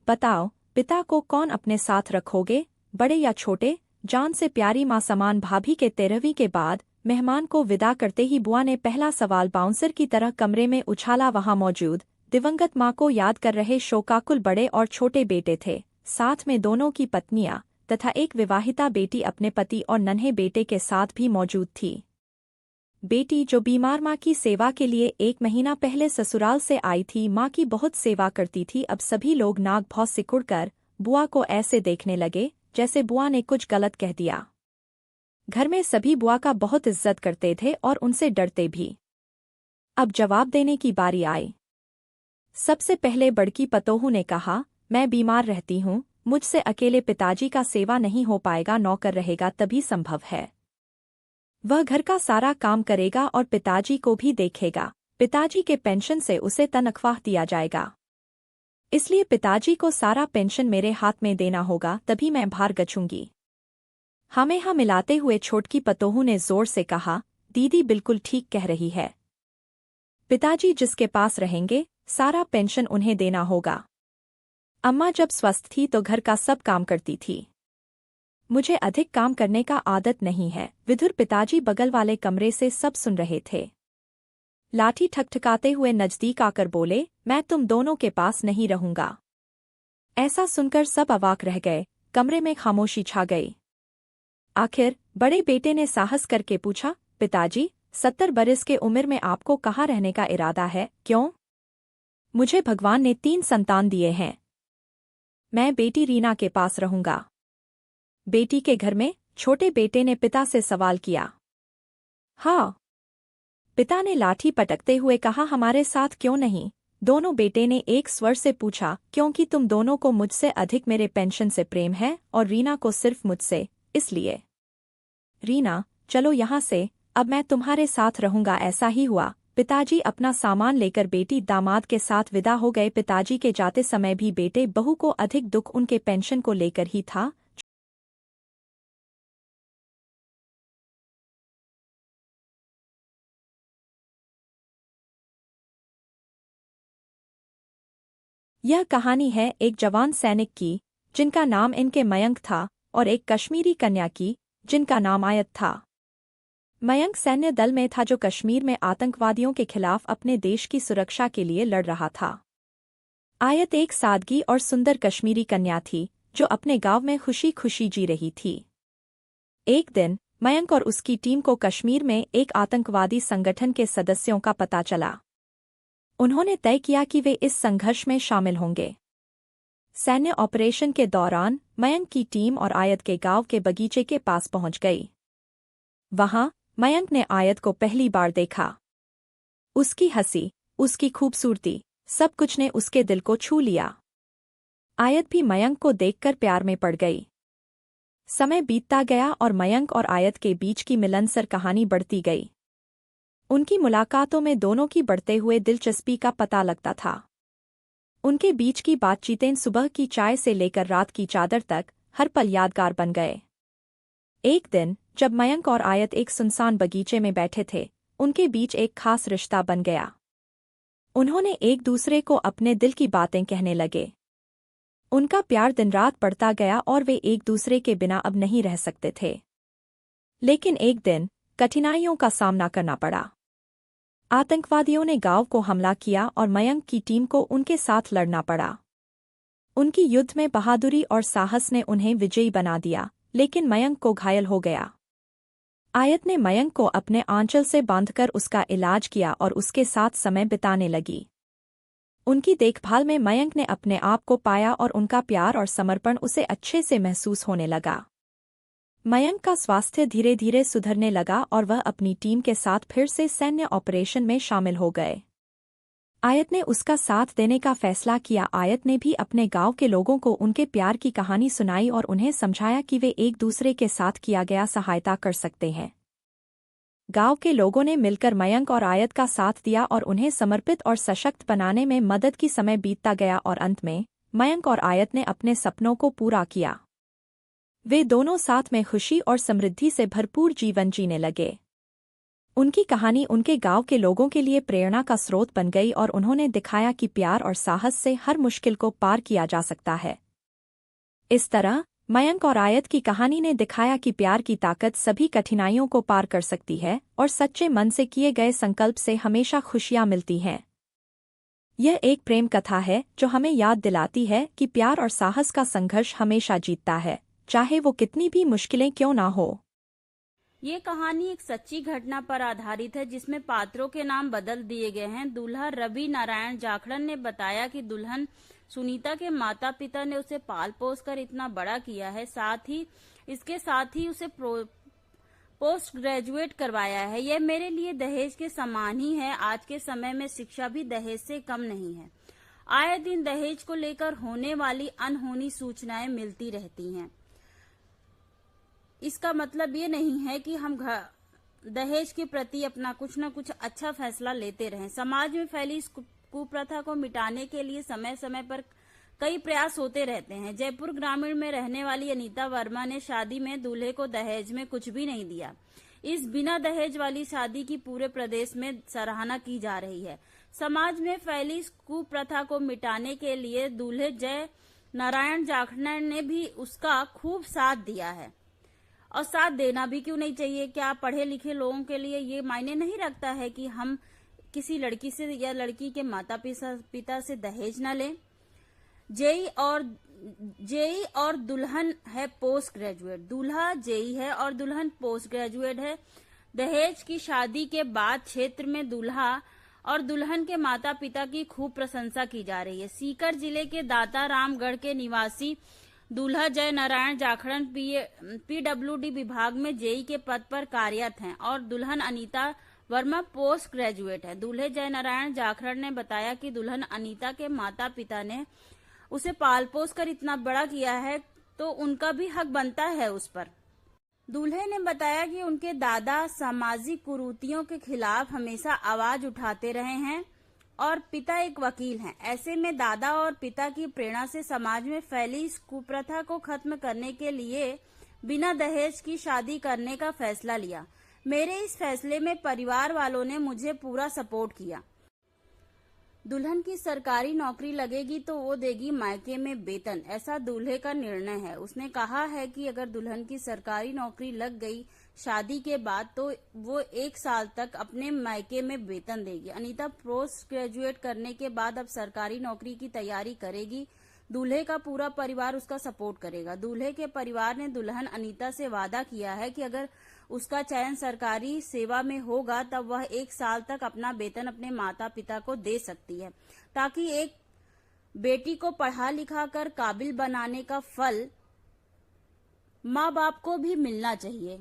बताओ, पिता को कौन अपने साथ रखोगे, बड़े या छोटे? जान से प्यारी माँ समान भाभी के 13वीं के बाद मेहमान को विदा करते ही बुआ ने पहला सवाल बाउंसर की तरह कमरे में उछाला। वहां मौजूद दिवंगत माँ को याद कर रहे शोकाकुल बड़े और छोटे बेटे थे, साथ में दोनों की पत्नियां तथा एक विवाहिता बेटी अपने पति और नन्हे बेटे के साथ भी मौजूद थी। बेटी जो बीमार माँ की सेवा के लिए 1 महीना पहले ससुराल से आई थी, माँ की बहुत सेवा करती थी। अब सभी लोग नाक भौं सिकुड़कर बुआ को ऐसे देखने लगे जैसे बुआ ने कुछ गलत कह दिया। घर में सभी बुआ का बहुत इज्जत करते थे और उनसे डरते भी। अब जवाब देने की बारी आई। सबसे पहले बड़की पतोहू ने कहा, मैं बीमार रहती हूँ, मुझसे अकेले पिताजी का सेवा नहीं हो पाएगा, नौकर रहेगा तभी संभव है। वह घर का सारा काम करेगा और पिताजी को भी देखेगा। पिताजी के पेंशन से उसे तनख्वाह दिया जाएगा, इसलिए पिताजी को सारा पेंशन मेरे हाथ में देना होगा, तभी मैं भार गछूंगी। हमें हाँ मिलाते हुए छोटकी पतोहू ने जोर से कहा, दीदी बिल्कुल ठीक कह रही है। पिताजी जिसके पास रहेंगे सारा पेंशन उन्हें देना होगा। अम्मा जब स्वस्थ थी तो घर का सब काम करती थी। मुझे अधिक काम करने का आदत नहीं है। विधुर पिताजी बगल वाले कमरे से सब सुन रहे थे। लाठी ठकठकाते हुए नजदीक आकर बोले, मैं तुम दोनों के पास नहीं रहूंगा। ऐसा सुनकर सब अवाक रह गए। कमरे में खामोशी छा गई। आखिर बड़े बेटे ने साहस करके पूछा, पिताजी 70 बरस के उम्र में आपको कहाँ रहने का इरादा है? क्यों? मुझे भगवान ने 3 संतान दिए हैं। मैं बेटी रीना के पास रहूंगा। बेटी के घर में? छोटे बेटे ने पिता से सवाल किया। हाँ, पिता ने लाठी पटकते हुए कहा, हमारे साथ क्यों नहीं? दोनों बेटे ने एक स्वर से पूछा, क्योंकि तुम दोनों को मुझसे अधिक मेरे पेंशन से प्रेम है और रीना को सिर्फ मुझसे, इसलिए। रीना, चलो यहाँ से, अब मैं तुम्हारे साथ रहूंगा। ऐसा ही हुआ। पिताजी अपना सामान लेकर बेटी दामाद के साथ विदा हो गए। पिताजी के जाते समय भी बेटे बहू को अधिक दुख उनके पेंशन को लेकर ही था। यह कहानी है एक जवान सैनिक की जिनका नाम इनके मयंक था और एक कश्मीरी कन्या की जिनका नाम आयत था। मयंक सैन्य दल में था जो कश्मीर में आतंकवादियों के खिलाफ अपने देश की सुरक्षा के लिए लड़ रहा था। आयत एक सादगी और सुंदर कश्मीरी कन्या थी जो अपने गांव में खुशी खुशी जी रही थी। एक दिन मयंक और उसकी टीम को कश्मीर में एक आतंकवादी संगठन के सदस्यों का पता चला। उन्होंने तय किया कि वे इस संघर्ष में शामिल होंगे। सैन्य ऑपरेशन के दौरान मयंक की टीम और आयत के गांव के बगीचे के पास पहुंच गई। वहां मयंक ने आयत को पहली बार देखा। उसकी हंसी, उसकी खूबसूरती, सब कुछ ने उसके दिल को छू लिया। आयत भी मयंक को देखकर प्यार में पड़ गई। समय बीतता गया और मयंक और आयत के बीच की मिलनसार कहानी बढ़ती गई। उनकी मुलाकातों में दोनों की बढ़ते हुए दिलचस्पी का पता लगता था। उनके बीच की बातचीतें सुबह की चाय से लेकर रात की चादर तक हर पल यादगार बन गए। एक दिन जब मयंक और आयत एक सुनसान बगीचे में बैठे थे, उनके बीच एक खास रिश्ता बन गया। उन्होंने एक दूसरे को अपने दिल की बातें कहने लगे। उनका प्यार दिन रात बढ़ता गया और वे एक दूसरे के बिना अब नहीं रह सकते थे। लेकिन एक दिन कठिनाइयों का सामना करना पड़ा। आतंकवादियों ने गांव को हमला किया और मयंक की टीम को उनके साथ लड़ना पड़ा। उनकी युद्ध में बहादुरी और साहस ने उन्हें विजयी बना दिया, लेकिन मयंक को घायल हो गया। आयत ने मयंक को अपने आंचल से बांधकर उसका इलाज किया और उसके साथ समय बिताने लगी। उनकी देखभाल में मयंक ने अपने आप को पाया और उनका प्यार और समर्पण उसे अच्छे से महसूस होने लगा। मयंक का स्वास्थ्य धीरे धीरे सुधरने लगा और वह अपनी टीम के साथ फिर से सैन्य ऑपरेशन में शामिल हो गए। आयत ने उसका साथ देने का फैसला किया। आयत ने भी अपने गांव के लोगों को उनके प्यार की कहानी सुनाई और उन्हें समझाया कि वे एक दूसरे के साथ किया गया सहायता कर सकते हैं। गांव के लोगों ने मिलकर मयंक और आयत का साथ दिया और उन्हें समर्पित और सशक्त बनाने में मदद की। समय बीतता गया और अंत में मयंक और आयत ने अपने सपनों को पूरा किया। वे दोनों साथ में खुशी और समृद्धि से भरपूर जीवन जीने लगे। उनकी कहानी उनके गांव के लोगों के लिए प्रेरणा का स्रोत बन गई और उन्होंने दिखाया कि प्यार और साहस से हर मुश्किल को पार किया जा सकता है। इस तरह मयंक और आयत की कहानी ने दिखाया कि प्यार की ताकत सभी कठिनाइयों को पार कर सकती है और सच्चे मन से किए गए संकल्प से हमेशा खुशियां मिलती हैं। यह एक प्रेम कथा है जो हमें याद दिलाती है कि प्यार और साहस का संघर्ष हमेशा जीतता है, चाहे वो कितनी भी मुश्किलें क्यों ना हो। ये कहानी एक सच्ची घटना पर आधारित है जिसमें पात्रों के नाम बदल दिए गए हैं। दूल्हा रवि नारायण जाखड़न ने बताया कि दुल्हन सुनीता के माता पिता ने उसे पाल पोस कर इतना बड़ा किया है, इसके साथ ही उसे पोस्ट ग्रेजुएट करवाया है। यह मेरे लिए दहेज के समान ही है। आज के समय में शिक्षा भी दहेज से कम नहीं है। आए दिन दहेज को लेकर होने वाली अनहोनी सूचनाएं मिलती रहती हैं। इसका मतलब ये नहीं है कि हम दहेज के प्रति अपना कुछ न कुछ अच्छा फैसला लेते रहें। समाज में फैली इस कुप्रथा को मिटाने के लिए समय समय पर कई प्रयास होते रहते हैं। जयपुर ग्रामीण में रहने वाली अनीता वर्मा ने शादी में दूल्हे को दहेज में कुछ भी नहीं दिया। इस बिना दहेज वाली शादी की पूरे प्रदेश में सराहना की जा रही है। समाज में फैली इस कुप्रथा को मिटाने के लिए दूल्हे जय नारायण जाखड़न ने भी उसका खूब साथ दिया है और साथ देना भी क्यों नहीं चाहिए। क्या पढ़े लिखे लोगों के लिए ये मायने नहीं रखता है कि हम किसी लड़की से या लड़की के माता पिता से दहेज न लें। जेई और दुल्हन है पोस्ट ग्रेजुएट। दूल्हा जेई है और दुल्हन पोस्ट ग्रेजुएट है। दहेज की शादी के बाद क्षेत्र में दूल्हा और दुल्हन के माता पिता की खूब प्रशंसा की जा रही है। सीकर जिले के दाता रामगढ़ के निवासी दूल्हा जय नारायण जाखड़न पीडब्ल्यूडी विभाग में जेई के पद पर कार्यरत हैं और दुल्हन अनीता वर्मा पोस्ट ग्रेजुएट है। दूल्हे जय नारायण जाखड़न ने बताया कि दुल्हन अनीता के माता पिता ने उसे पाल पोस कर इतना बड़ा किया है तो उनका भी हक बनता है उस पर। दूल्हे ने बताया कि उनके दादा सामाजिक कुरीतियों के खिलाफ हमेशा आवाज उठाते रहे हैं और पिता एक वकील हैं। ऐसे में दादा और पिता की प्रेरणा से समाज में फैली इस कुप्रथा को खत्म करने के लिए बिना दहेज की शादी करने का फैसला लिया। मेरे इस फैसले में परिवार वालों ने मुझे पूरा सपोर्ट किया। दुल्हन की सरकारी नौकरी लगेगी तो वो देगी मायके में वेतन, ऐसा दूल्हे का निर्णय है। उसने कहा है कि अगर दुल्हन की सरकारी नौकरी लग गई शादी के बाद तो वो 1 साल तक अपने मायके में वेतन देगी। अनीता पोस्ट ग्रेजुएट करने के बाद अब सरकारी नौकरी की तैयारी करेगी। दूल्हे का पूरा परिवार उसका सपोर्ट करेगा। दूल्हे के परिवार ने दुल्हन अनीता से वादा किया है कि अगर उसका चयन सरकारी सेवा में होगा तब वह 1 साल तक अपना वेतन अपने माता पिता को दे सकती है, ताकि एक बेटी को पढ़ा लिखा कर काबिल बनाने का फल माँ बाप को भी मिलना चाहिए।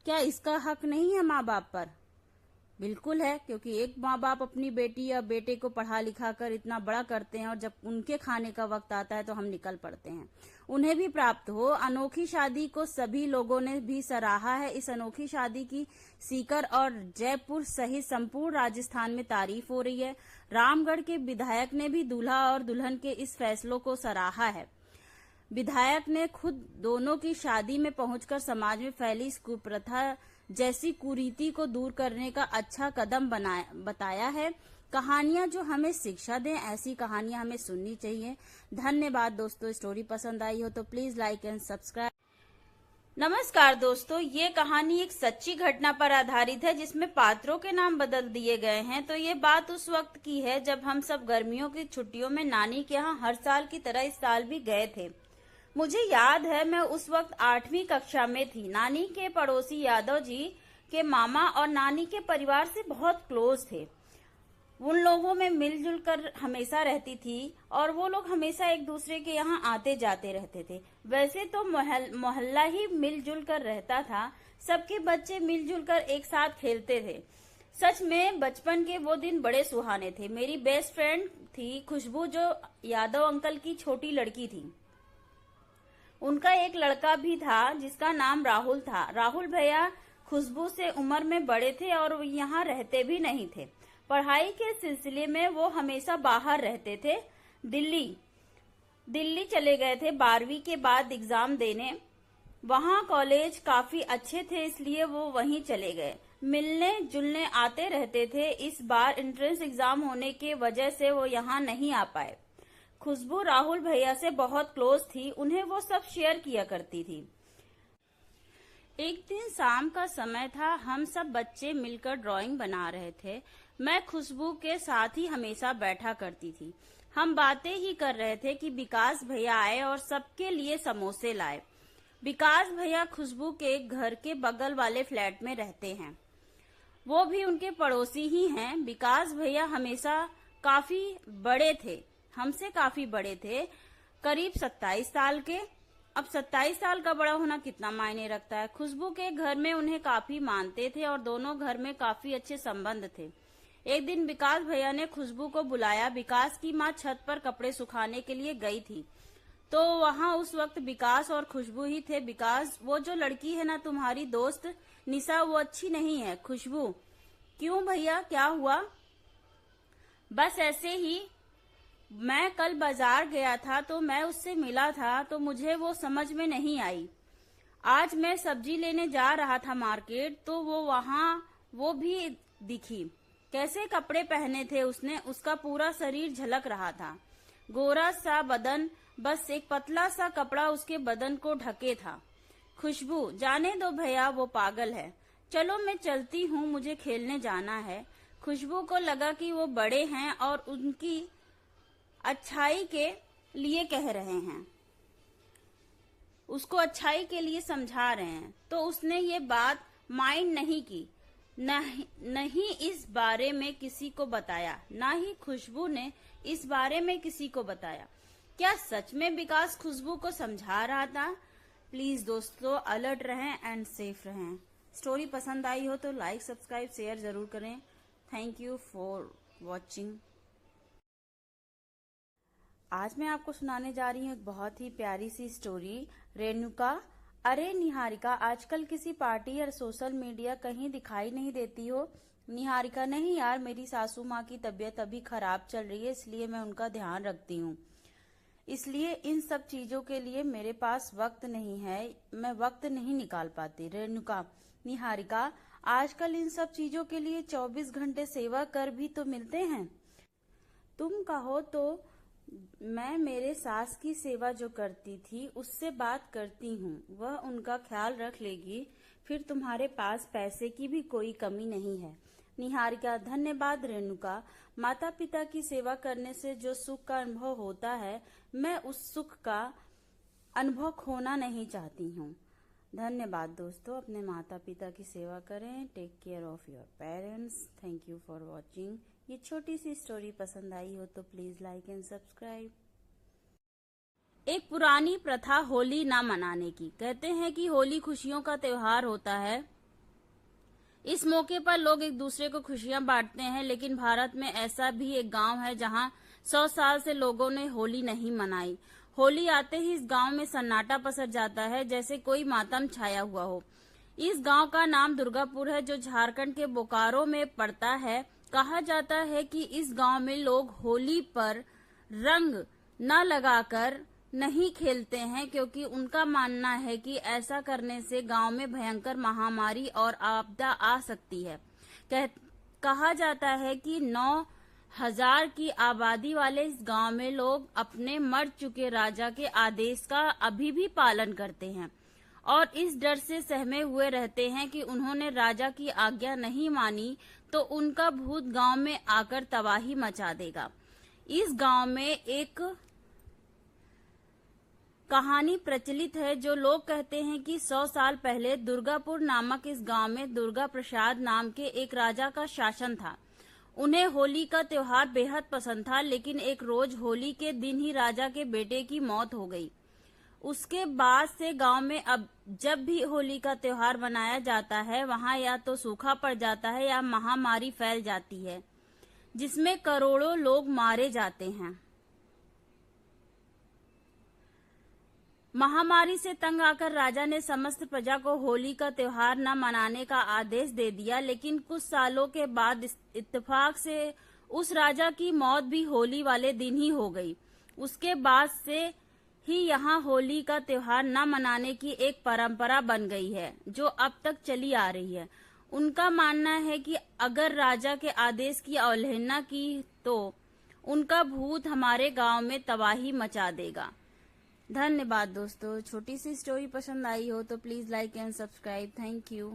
क्या इसका हक नहीं है माँ बाप पर? बिल्कुल है, क्योंकि एक माँ बाप अपनी बेटी या बेटे को पढ़ा लिखा कर इतना बड़ा करते हैं और जब उनके खाने का वक्त आता है तो हम निकल पड़ते हैं। उन्हें भी प्राप्त हो। अनोखी शादी को सभी लोगों ने भी सराहा है। इस अनोखी शादी की सीकर और जयपुर सहित संपूर्ण राजस्थान में तारीफ हो रही है। रामगढ़ के विधायक ने भी दूल्हा और दुल्हन के इस फैसलों को सराहा है। विधायक ने खुद दोनों की शादी में पहुंचकर समाज में फैली इस कुप्रथा जैसी कुरीति को दूर करने का अच्छा कदम बताया है। कहानियां जो हमें शिक्षा दें, ऐसी कहानियां हमें सुननी चाहिए। धन्यवाद दोस्तों। स्टोरी पसंद आई हो तो प्लीज लाइक एंड सब्सक्राइब। नमस्कार दोस्तों, ये कहानी एक सच्ची घटना पर आधारित है जिसमें पात्रों के नाम बदल दिए गए हैं। तो ये बात उस वक्त की है जब हम सब गर्मियों की छुट्टियों में नानी के यहाँ हर साल की तरह इस साल भी गए थे। मुझे याद है मैं उस वक्त 8वीं कक्षा में थी। नानी के पड़ोसी यादव जी के मामा और नानी के परिवार से बहुत क्लोज थे। उन लोगों में मिलजुल कर हमेशा रहती थी और वो लोग हमेशा एक दूसरे के यहाँ आते जाते रहते थे। वैसे तो मोहल्ला ही मिलजुल कर रहता था। सबके बच्चे मिलजुल कर एक साथ खेलते थे। सच में बचपन के वो दिन बड़े सुहाने थे। मेरी बेस्ट फ्रेंड थी खुशबू, जो यादव अंकल की छोटी लड़की थी। उनका एक लड़का भी था जिसका नाम राहुल था। राहुल भैया खुशबू से उम्र में बड़े थे और यहाँ रहते भी नहीं थे। पढ़ाई के सिलसिले में वो हमेशा बाहर रहते थे। दिल्ली चले गए थे 12वीं के बाद एग्जाम देने। वहाँ कॉलेज काफी अच्छे थे इसलिए वो वहीं चले गए। मिलने जुलने आते रहते थे। इस बार एंट्रेंस एग्जाम होने की वजह से वो यहाँ नहीं आ पाए। खुशबू राहुल भैया से बहुत क्लोज थी, उन्हें वो सब शेयर किया करती थी। एक दिन शाम का समय था, हम सब बच्चे मिलकर ड्राइंग बना रहे थे। मैं खुशबू के साथ ही हमेशा बैठा करती थी। हम बातें ही कर रहे थे कि विकास भैया आए और सबके लिए समोसे लाए। विकास भैया खुशबू के घर के बगल वाले फ्लैट में रहते हैं, वो भी उनके पड़ोसी ही हैं। विकास भैया हमेशा काफी बड़े थे, हमसे काफी बड़े थे, करीब 27 साल के। अब 27 साल का बड़ा होना कितना मायने रखता है। खुशबू के घर में उन्हें काफी मानते थे और दोनों घर में काफी अच्छे संबंध थे। एक दिन विकास भैया ने खुशबू को बुलाया। विकास की माँ छत पर कपड़े सुखाने के लिए गई थी, तो वहाँ उस वक्त विकास और खुशबू ही थे। विकास, वो जो लड़की है ना तुम्हारी दोस्त निशा, वो अच्छी नहीं है। खुशबू, क्यों भैया, क्या हुआ? बस ऐसे ही, मैं कल बाजार गया था तो मैं उससे मिला था तो मुझे वो समझ में नहीं आई। आज मैं सब्जी लेने जा रहा था मार्केट, तो वो भी दिखी। कैसे कपड़े पहने थे उसने, उसका पूरा शरीर झलक रहा था। गोरा सा बदन, बस एक पतला सा कपड़ा उसके बदन को ढके था। खुशबू, जाने दो भैया, वो पागल है। चलो मैं चलती हूँ, मुझे खेलने जाना है। खुशबू को लगा कि वो बड़े हैं और उनकी अच्छाई के लिए कह रहे हैं, उसको अच्छाई के लिए समझा रहे हैं, तो उसने ये बात माइंड नहीं की। नहीं इस बारे में किसी को बताया, ना ही खुशबू ने इस बारे में किसी को बताया। क्या सच में विकास खुशबू को समझा रहा था? प्लीज दोस्तों, अलर्ट रहें एंड सेफ रहें। स्टोरी पसंद आई हो तो लाइक, सब्सक्राइब, शेयर जरूर करें। Thank you for watching. आज मैं आपको सुनाने जा रही हूँ एक बहुत ही प्यारी सी स्टोरी, रेणुका। अरे निहारिका, आजकल किसी पार्टी या सोशल मीडिया कहीं दिखाई नहीं देती हो। निहारिका, नहीं यार, मेरी सासू माँ की तबीयत अभी खराब चल रही है, इसलिए मैं उनका ध्यान रखती हूँ, इसलिए इन सब चीजों के लिए मेरे पास वक्त नहीं है, मैं वक्त नहीं निकाल पाती। रेणुका, निहारिका, आजकल इन सब चीजों के लिए 24 घंटे सेवा कर भी तो मिलते हैं। तुम कहो तो मैं मेरे सास की सेवा जो करती थी उससे बात करती हूँ, वह उनका ख्याल रख लेगी, फिर तुम्हारे पास पैसे की भी कोई कमी नहीं है। निहारिका, धन्यवाद रेणुका, माता पिता की सेवा करने से जो सुख का अनुभव होता है, मैं उस सुख का अनुभव खोना नहीं चाहती हूँ। धन्यवाद दोस्तों, अपने माता पिता की सेवा करें। Take care of your parents. Thank you for watching. ये छोटी सी स्टोरी पसंद आई हो तो प्लीज लाइक एंड सब्सक्राइब। एक पुरानी प्रथा होली ना मनाने की। कहते हैं कि होली खुशियों का त्योहार होता है। इस मौके पर लोग एक दूसरे को खुशियां बांटते हैं, लेकिन भारत में ऐसा भी एक गांव है जहां 100 साल से लोगों ने होली नहीं मनाई। होली आते ही इस गांव में सन्नाटा पसर जाता है, जैसे कोई मातम छाया हुआ हो। इस गांव का नाम दुर्गापुर है, जो झारखंड के बोकारो में पड़ता है। कहा जाता है कि इस गांव में लोग होली पर रंग न लगाकर नहीं खेलते हैं, क्योंकि उनका मानना है कि ऐसा करने से गांव में भयंकर महामारी और आपदा आ सकती है। कहा जाता है कि 9,000 की आबादी वाले इस गांव में लोग अपने मर चुके राजा के आदेश का अभी भी पालन करते हैं और इस डर से सहमे हुए रहते हैं कि उन्होंने राजा की आज्ञा नहीं मानी तो उनका भूत गांव में आकर तबाही मचा देगा। इस गांव में एक कहानी प्रचलित है, जो लोग कहते हैं कि 100 साल पहले दुर्गापुर नामक इस गांव में दुर्गा प्रसाद नाम के एक राजा का शासन था। उन्हें होली का त्योहार बेहद पसंद था, लेकिन एक रोज होली के दिन ही राजा के बेटे की मौत हो गई। उसके बाद से गांव में अब जब भी होली का त्योहार मनाया जाता है, वहां या तो सूखा पड़ जाता है या महामारी फैल जाती है, जिसमें करोड़ों लोग मारे जाते हैं। महामारी से तंग आकर राजा ने समस्त प्रजा को होली का त्योहार न मनाने का आदेश दे दिया, लेकिन कुछ सालों के बाद इत्तेफाक से उस राजा की मौत भी होली वाले दिन ही हो गई। उसके बाद से ही यहाँ होली का त्योहार न मनाने की एक परंपरा बन गई है, जो अब तक चली आ रही है। उनका मानना है कि अगर राजा के आदेश की अवहेलना की तो उनका भूत हमारे गांव में तबाही मचा देगा। धन्यवाद दोस्तों। छोटी सी स्टोरी पसंद आई हो तो please like and subscribe. Thank you.